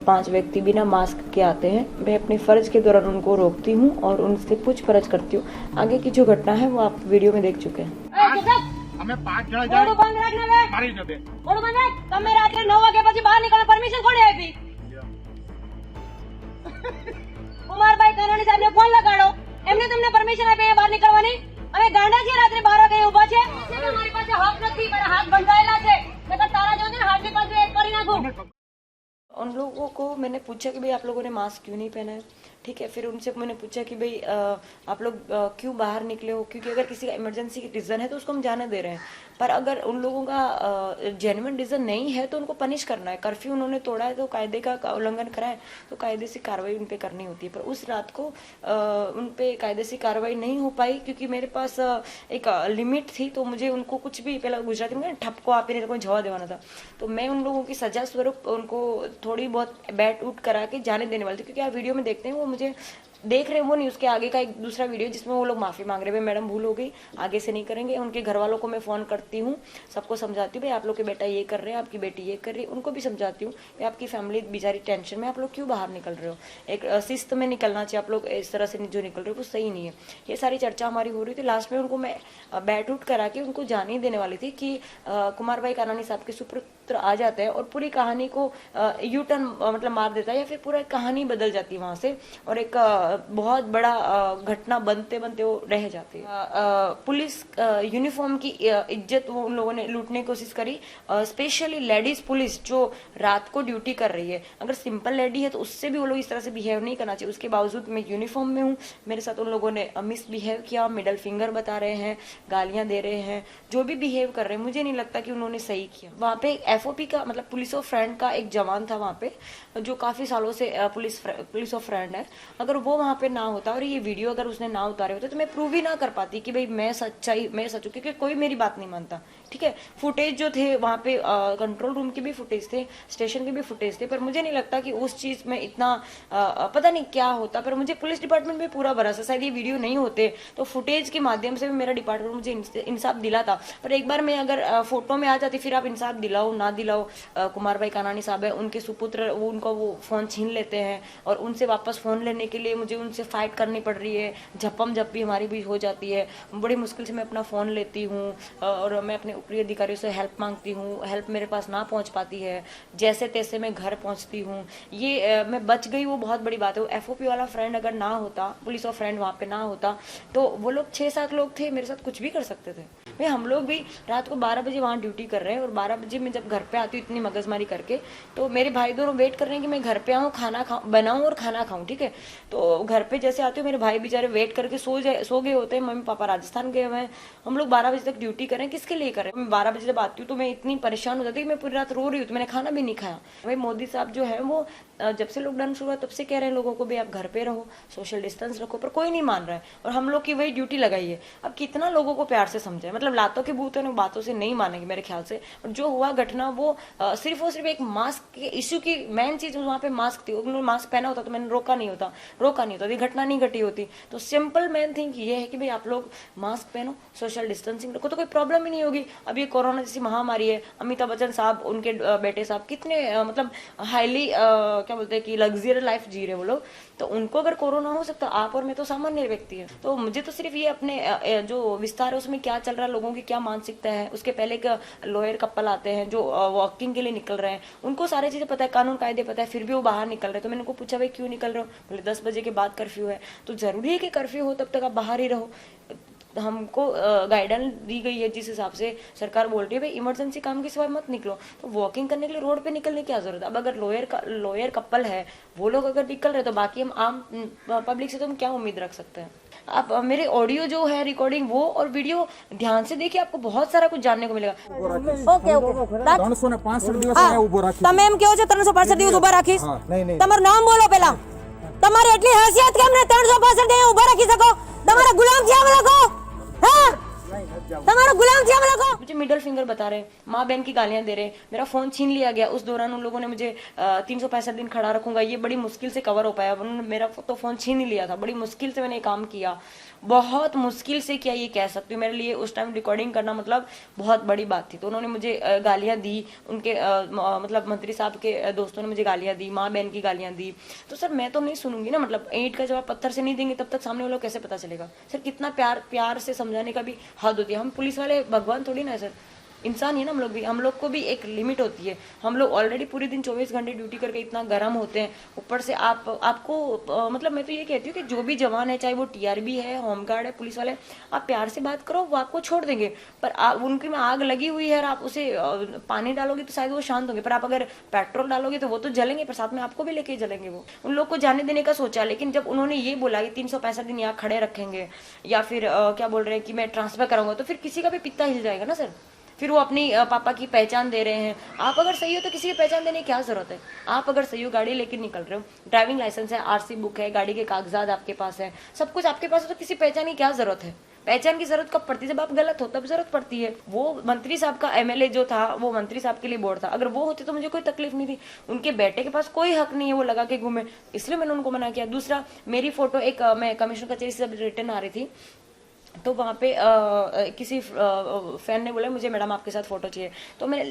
5 व्यक्ति बिना मास्क के आते हैं। मैं अपने फर्ज के दौरान उनको रोकती हूँ और उनसे पूछपरछ करती हूँ। आगे की जो घटना है वो आप वीडियो में देख चुके हैं। અમે 5 જણા જાય બંધ રાખને બે મારી ન દે બોલો બંધ રાખ તમે રાત્રે 9 વાગ્યા પછી બહાર નીકળો પરમિશન કોણે આપી કુમારભાઈ કાનાણી સાહેબને ફોન લગાડો એમને તમને પરમિશન આપી બહાર નીકળવાની અમે ગાંડા છીએ રાત્રે 12 વાગે ઊભા છે અમારી પાસે હક નથી મારા હાથ બંધાયેલા છે નકર તારા જો ને હાથ ની પાસે એક કરી નાખું। उन लोगों को मैंने पूछा कि भाई आप लोगों ने मास्क क्यों नहीं पहना है, ठीक है। फिर उनसे मैंने पूछा कि भाई आप लोग क्यों बाहर निकले हो, क्योंकि अगर किसी का इमरजेंसी रीज़न है तो उसको हम जाने दे रहे हैं, पर अगर उन लोगों का जेन्युइन रीज़न नहीं है तो उनको पनिश करना है। कर्फ्यू उन्होंने तोड़ा है तो कायदे का उल्लंघन करा है तो कायदे से कार्रवाई उन पर करनी होती है। पर उस रात को उन पर कायदे से कार्रवाई नहीं हो पाई क्योंकि मेरे पास एक लिमिट थी, तो मुझे उनको कुछ भी पहले गुजराती में ठपको आप ही नहीं कोई जवाब देवाना था, तो मैं उन लोगों की सजा स्वरूप उनको थोड़ी बहुत बैट उठ करा के जाने देने वाली थी। क्योंकि आप वीडियो में देखते हैं वो मुझे देख रहे हैं, वो नहीं, उसके आगे का एक दूसरा वीडियो जिसमें वो लोग माफ़ी मांग रहे हैं, मैडम भूल हो गई, आगे से नहीं करेंगे। उनके घर वालों को मैं फ़ोन करती हूँ, सबको समझाती हूँ भाई आप लोग के बेटा ये कर रहे हैं, आपकी बेटी ये कर रही है, उनको भी समझाती हूँ भाई आपकी फैमिली बेचारी टेंशन में, आप लोग क्यों बाहर निकल रहे हो, एक शिस्त में निकलना चाहिए, आप लोग इस तरह से जो निकल रहे हो वो सही नहीं है। ये सारी चर्चा हमारी हो रही थी। लास्ट में उनको मैं बैट उठ करा के उनको जाने ही देने वाली थी कि कुमार भाई कानानी साहब के सुपुत्र आ जाते हैं और पूरी कहानी को यू टर्न मतलब मार देता है या फिर पूरा कहानी बदल जाती है वहाँ से, और एक बहुत बड़ा घटना बनते बनते वो रह जाती है। पुलिस यूनिफॉर्म की इज्जत वो उन लोगों ने लूटने की कोशिश करी, स्पेशली लेडीज पुलिस जो रात को ड्यूटी कर रही है। अगर सिंपल लेडी है तो उससे भी वो लोग इस तरह से बिहेव नहीं करना चाहिए। उसके बावजूद मैं यूनिफॉर्म में हूँ, मेरे साथ उन लोगों ने मिसबिहेव किया, मिडल फिंगर बता रहे हैं, गालियां दे रहे हैं, जो भी बिहेव कर रहे हैं मुझे नहीं लगता कि उन्होंने सही किया। वहाँ पे FOP का मतलब पुलिस ऑफ फ्रेंड का एक जवान था वहाँ पे जो काफी सालों से पुलिस ऑफ फ्रेंड है। अगर वो वहाँ पे ना होता और ये वीडियो अगर उसने ना उतारे होते तो मैं प्रूव ही ना कर पाती कि भाई मैं सच हूँ, क्योंकि कोई मेरी बात नहीं मानता, ठीक है। फुटेज जो थे वहाँ पे कंट्रोल रूम के भी फुटेज थे, स्टेशन के भी फुटेज थे, पर मुझे नहीं लगता कि उस चीज में इतना पता नहीं क्या होता। पर मुझे पुलिस डिपार्टमेंट में पूरा भरोसा, शायद ये वीडियो नहीं होते तो फुटेज के माध्यम से भी मेरा डिपार्टमेंट मुझे इंसाफ दिलाता। पर एक बार मैं अगर फोटो में आ जाती, फिर आप इंसाफ दिलाओ ना दिलाओ, कुमार भाई कानानी साहब है, उनके सुपुत्र उनको वो फोन छीन लेते हैं और उनसे वापस फोन लेने के लिए मुझे उनसे फाइट करनी पड़ रही है, झपम झप भी हमारी भी हो जाती है, बड़ी मुश्किल से मैं अपना फ़ोन लेती हूँ और मैं अपने ऊपरी अधिकारियों से हेल्प मांगती हूँ, हेल्प मेरे पास ना पहुँच पाती है, जैसे तैसे मैं घर पहुँचती हूँ। ये मैं बच गई वो बहुत बड़ी बात है। वो FOP वाला फ्रेंड अगर ना होता, पुलिस ऑफ फ्रेंड वहाँ पे ना होता तो वो लोग 6-7 लोग थे, मेरे साथ कुछ भी कर सकते थे। भाई हम लोग भी रात को 12 बजे वहाँ ड्यूटी कर रहे हैं और 12 बजे मैं जब घर पे आती हूँ इतनी मगजमारी करके, तो मेरे भाई दोनों वेट कर रहे हैं कि मैं घर पे आऊँ, खाना बनाऊँ और खाना खाऊँ, ठीक है। तो घर पे जैसे आती हूँ मेरे भाई बेचारे वेट करके सो गए होते हैं, मम्मी पापा राजस्थान गए हुए हैं, हम लोग 12 बजे तक ड्यूटी करें, किसके लिए करें। मैं 12 बजे जब आती हूँ तो मैं इतनी परेशान हो जाती हूँ, मैं पूरी रात रो रही हूँ, तो मैंने खाना भी नहीं खाया। भाई मोदी साहब जो है वो जब से लॉकडाउन शुरू हुआ तब से कह रहे हैं लोगों को भी आप घर पे रहो, सोशल डिस्टेंस रखो, पर कोई नहीं मान रहा है और हम लोग की वही ड्यूटी लगाई है। अब कितना लोगों को प्यार से समझाए, मतलब लातों के बूते हैं, बातों से नहीं मानेंगे मेरे ख्याल से। और जो हुआ घटना वो सिर्फ और सिर्फ एक मास्क के इश्यू की मेन चीज वहाँ पे मास्क थी। उन्होंने मास्क पहना होता तो मैंने रोका नहीं होता, ये घटना नहीं घटी होती। तो सिंपल मेन थिंग ये है कि भाई आप लोग मास्क पहनो, सोशल डिस्टेंसिंग रखो, तो कोई प्रॉब्लम ही नहीं होगी। अब ये कोरोना जैसी महामारी है, अमिताभ बच्चन साहब उनके बेटे साहब कितने मतलब हाईली क्या बोलते हैं कि लग्जरियस लाइफ जी रहे वो लोग, तो उनको अगर कोरोना हो सकता, आप और मैं तो सामान्य व्यक्ति है। तो मुझे तो सिर्फ ये अपने जो विस्तार है उसमें क्या चल रहा है, लोगों की क्या मानसिकता है, उसके पहले एक लॉयर कपल आते हैं जो वॉकिंग के लिए निकल रहे हैं, उनको सारी चीजें पता है, कानून कायदे पता है, फिर भी वो बाहर निकल रहे हैं। तो मैंने उनको पूछा भाई क्यों निकल रहे हो, बोले 10 बजे के बाद कर्फ्यू है। तो जरूरी है कि कर्फ्यू हो तब तक आप बाहर ही रहो। हमको गाइडेंस दी गई है जिस हिसाब से सरकार बोल रही है भाई इमरजेंसी काम के सिवाय मत निकलो, तो वॉकिंग करने के लिए रोड पे निकलने की क्या जरूरत है। अब अगर लॉयर कपल है वो लोग अगर निकल रहे तो बाकी हम आम पब्लिक से तो हम क्या उम्मीद रख सकते हैं। आप मेरे ऑडियो जो है रिकॉर्डिंग वो और वीडियो ध्यान से देखिए, आपको बहुत सारा कुछ जानने को मिलेगा। ઓકે ઓકે 365 દિવસ મેં ઊભો રાખ્યો। તમે એમ કહો છો 365 દિવસ ઊભા રાખીશ? નહીં તમારું નામ બોલો પહેલા। તમારી એટલી હૈસિયત કેમ ને 365 દિવસ ઊભા રાખી શકો? તમારા ગુલામ છે અમે લોકો? હા તમારો ગુલામ છે અમે લોકો। मुझे मिडिल फिंगर बता रहे हैं, माँ बहन की गालियां दे रहे हैं, मेरा फोन छीन लिया गया। उस दौरान उन लोगों ने मुझे 365 दिन खड़ा रखूंगा, ये बड़ी मुश्किल से कवर हो पाया। उन्होंने मेरा तो फोन छीन ही लिया था, बड़ी मुश्किल से मैंने ये काम किया, बहुत मुश्किल से किया, ये कह सकती हूँ। मेरे लिए उस टाइम रिकॉर्डिंग करना मतलब बहुत बड़ी बात थी। तो उन्होंने मुझे गालियां दी, उनके मतलब मंत्री साहब के दोस्तों ने मुझे गालियां दी, माँ बहन की गालियां दी। तो सर मैं तो नहीं सुनूंगी ना, मतलब ईंट का जवाब पत्थर से नहीं देंगे तब तक सामने वालों को कैसे पता चलेगा। सर कितना प्यार से समझाने का भी हद होती है। हम पुलिस वाले भगवान थोड़ी ना है सर, इंसान ही ना हम लोग भी। हम लोग को भी एक लिमिट होती है। हम लोग ऑलरेडी पूरे दिन 24 घंटे ड्यूटी करके इतना गर्म होते हैं, ऊपर से आपको मतलब मैं तो ये कहती हूँ कि जो भी जवान है, चाहे वो टीआरबी है, होमगार्ड है, पुलिस वाले, आप प्यार से बात करो, वो आपको छोड़ देंगे। पर उनकी में आग लगी हुई है और आप उसे पानी डालोगे तो शायद वो शांत होंगे, पर आप अगर पेट्रोल डालोगे तो वो तो जलेंगे, पर साथ में आपको भी लेके जलेंगे। वो उन लोग को जाने देने का सोचा, लेकिन जब उन्होंने ये बोला कि 365 दिन यहाँ खड़े रखेंगे, या फिर क्या बोल रहे हैं कि मैं ट्रांसफर कराऊंगा, तो फिर किसी का भी पित्ता हिल जाएगा ना सर। फिर वो अपनी पापा की पहचान दे रहे हैं। आप अगर सही हो तो किसी की पहचान देने की क्या जरूरत है। आप अगर सही हो, गाड़ी लेकर निकल रहे हो, ड्राइविंग लाइसेंस है, आरसी बुक है, गाड़ी के कागजात आपके पास है, सब कुछ आपके पास है, तो किसी पहचान की क्या जरूरत है। पहचान की जरूरत कब पड़ती है, जब आप गलत हो तब जरूरत पड़ती है। वो मंत्री साहब का एमएलए जो था, वो मंत्री साहब के लिए बोर्ड था। अगर वो होते तो मुझे कोई तकलीफ नहीं थी। उनके बेटे के पास कोई हक नहीं है वो लगा के घूमे, इसलिए मैंने उनको मना किया। दूसरा, मेरी फोटो एक मैं कमिश्नर कचहरी से रिटर्न आ रही थी, तो वहाँ पे किसी फैन ने बोला मुझे मैडम आपके साथ फोटो चाहिए, तो मैंने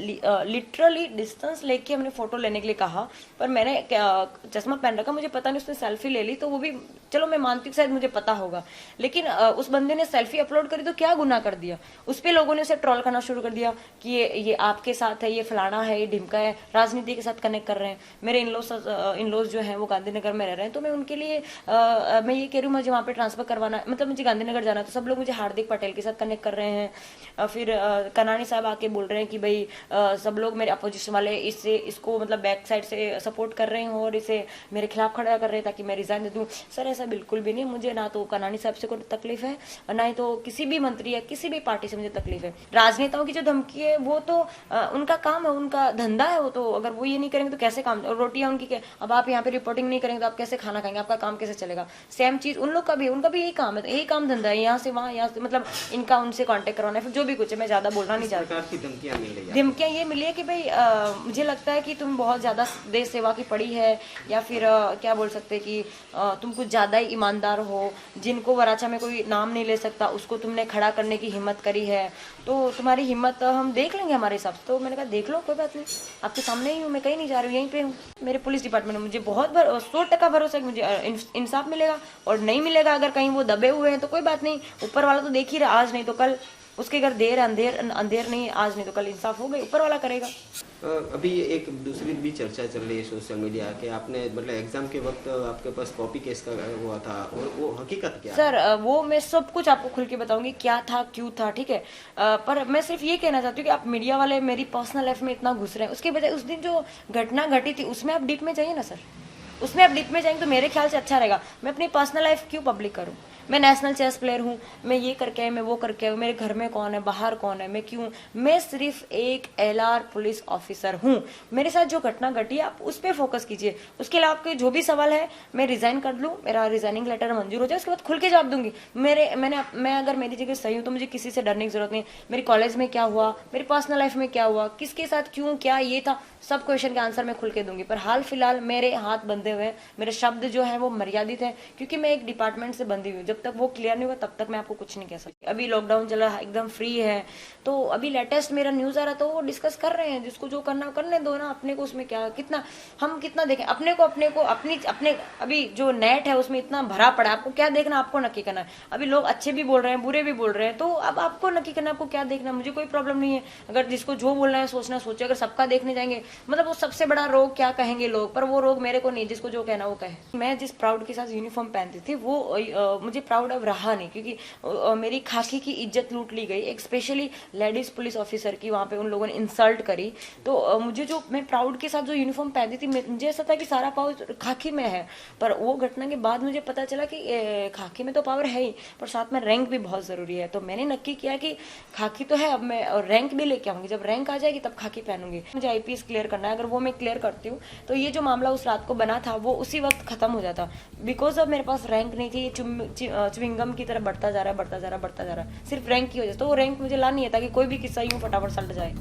लिटरली डिस्टेंस लेके हमने फोटो लेने के लिए कहा, पर मैंने चश्मा पहन रखा, मुझे पता नहीं, उसने सेल्फी ले ली। तो वो भी चलो मैं मानती हूँ शायद मुझे पता होगा, लेकिन उस बंदे ने सेल्फी अपलोड करी तो क्या गुनाह कर दिया। उस पर लोगों ने उसे ट्रोल करना शुरू कर दिया कि ये आपके साथ है, ये फलाना है, ये ढिमका है, राजनीति के साथ कनेक्ट कर रहे हैं। मेरे इनलॉज जो हैं वो गांधीनगर में रह रहे हैं, तो मैं उनके लिए मैं ये कह रही हूँ मुझे वहाँ पे ट्रांसफर करवाना है, मतलब मुझे गांधीनगर जाना है, तो सब लोग मुझे हार्दिक पटेल के साथ कनेक्ट कर रहे हैं। फिर कनानी साहब आके बोल रहे हैं कि भाई सब लोग मेरे अपोजिशन वाले इसको मतलब बैक साइड से सपोर्ट कर रहे हैं और इसे मेरे खिलाफ खड़ा कर रहे हैं ताकि मैं रिजाइन दे दूं। सर ऐसा बिल्कुल भी नहीं, मुझे ना तो कनानी साहब से कोई तकलीफ है, ना ही तो किसी भी मंत्री या किसी भी पार्टी से मुझे तकलीफ है। राजनेताओं की जो धमकी है वो तो उनका काम है, उनका धंधा है, वो तो अगर वो ये नहीं करेंगे तो कैसे काम, रोटियां उनकी क्या। अब आप यहाँ पे रिपोर्टिंग नहीं करेंगे तो आप कैसे खाना खाएंगे, आपका काम कैसे चलेगा। सेम चीज उन लोग का भी, उनका भी यही काम है, यही काम धंधा है, यहाँ से वहाँ, यहाँ से मतलब इनका उनसे कांटेक्ट करवाना है, फिर जो भी कुछ है। मैं ज्यादा बोलना नहीं चाहती। धमकियां ये मिली है कि भाई मुझे लगता है कि तुम बहुत ज्यादा देश सेवा की पड़ी है, या फिर क्या बोल सकते हैं कि तुम कुछ ज्यादा ही ईमानदार हो, जिनको वराचा में कोई नाम नहीं ले सकता उसको तुमने खड़ा करने की हिम्मत करी है, तो तुम्हारी हिम्मत हम देख लेंगे हमारे हिसाब से। तो मैंने कहा देख लो, कोई बात नहीं, आपके सामने ही हूँ, मैं कहीं नहीं जा रही हूँ, यहीं पे हूँ। मेरे पुलिस डिपार्टमेंट में मुझे बहुत 100% भरोसा है कि मुझे इंसाफ मिलेगा, और नहीं मिलेगा अगर कहीं वो दबे हुए हैं तो कोई बात नहीं, ऊपर वाला तो देख ही रहा, आज नहीं तो कल उसके घर देर अंधेर नहीं, आज नहीं तो कल इंसाफ हो गई, ऊपर वाला करेगा। अभी एक दूसरी भी चर्चा चल रही है सोशल मीडिया के, आपने मतलब एग्जाम के वक्त आपके पास कॉपी केस का हुआ था, और वो हकीकत क्या सर वो मैं सब कुछ आपको खुल के बताऊंगी क्या था क्यों था, ठीक है। पर मैं सिर्फ ये कहना चाहती हूँ कि आप मीडिया वाले मेरी पर्सनल लाइफ में इतना घुस रहे हैं, उसके बजाय उस दिन जो घटना घटी थी उसमें आप डीप में जाइए ना सर, उसमें आप डीप में जाएंगे तो मेरे ख्याल से अच्छा रहेगा। मैं अपनी पर्सनल लाइफ क्यों पब्लिक करूँ, मैं नेशनल चेस प्लेयर हूँ, मैं ये करके आए, मैं वो करके आए, मेरे घर में कौन है, बाहर कौन है, मैं क्यों, मैं सिर्फ एक एलआर पुलिस ऑफिसर हूँ। मेरे साथ जो घटना घटी है आप उस पर फोकस कीजिए, उसके अलावा आपके जो भी सवाल है मैं रिजाइन कर लूँ, मेरा रिजाइनिंग लेटर मंजूर हो जाए, उसके बाद खुल के जवाब दूंगी। मैं अगर मेरी जगह सही हूँ तो मुझे किसी से डरने की जरूरत नहीं। मेरी कॉलेज में क्या हुआ, मेरी पर्सनल लाइफ में क्या हुआ, किसके साथ क्यों क्या ये था, सब क्वेश्चन के आंसर मैं खुल के दूंगी। पर हाल फिलहाल मेरे हाथ बंधे हुए हैं, मेरे शब्द जो है वो मर्यादित है, क्योंकि मैं एक डिपार्टमेंट से बंधी हुई हूँ। जब तक वो क्लियर नहीं होगा तब तक मैं आपको कुछ नहीं कह सकती। अभी लॉकडाउन चला, एकदम फ्री है, तो अभी लेटेस्ट मेरा न्यूज आ रहा तो वो डिस्कस कर रहे हैं, जिसको जो करना करने दो ना, अपने को उसमें क्या, कितना हम कितना देखें अपने को अपने अभी जो नेट है उसमें इतना भरा पड़ा है, आपको क्या देखना, आपको नक्की करना है। अभी लोग अच्छे भी बोल रहे हैं, बुरे भी बोल रहे हैं, तो अब आपको नक्की करना, आपको क्या देखना। मुझे कोई प्रॉब्लम नहीं है, अगर जिसको जो बोलना है सोचना सोचे। अगर सबका देखने जाएंगे मतलब वो सबसे बड़ा रोग क्या कहेंगे लोग, पर वो रोग मेरे को नहीं, जिसको जो कहना वो कहे। मैं जिस प्राउड के साथ यूनिफॉर्म पहनती थी वो मुझे प्राउड अब रहा नहीं, क्योंकि मेरी खाकी की इज्जत लूट ली गई, एक स्पेशली लेडीज पुलिस ऑफिसर की वहाँ पे उन लोगों ने इंसल्ट करी। तो मुझे जो मैं प्राउड के साथ जो यूनिफॉर्म पहनती थी, मुझे ऐसा था कि सारा पावर खाकी में है, पर वो घटना के बाद मुझे पता चला कि खाकी में तो पावर है ही, पर साथ में रैंक भी बहुत जरूरी है। तो मैंने नक्की किया कि खाकी तो है, अब मैं रैंक भी लेके आऊंगी, जब रैंक आ जाएगी तब खाकी पहनूंगी। मुझे आईपीएस क्लियर करना है, अगर वो मैं क्लियर करती हूँ तो ये जो मामला उस रात को बना था वो उसी वक्त खत्म हो जाता, बिकॉज अब मेरे पास रैंक नहीं थी। च्युइंगम की तरह बढ़ता जा रहा है, बढ़ता जा रहा है, बढ़ता जा रहा है, सिर्फ रैंक की वजह से। तो वो रैंक मुझे लानी है ताकि कोई भी किस्सा यूं फटाफट सल्ट जाए।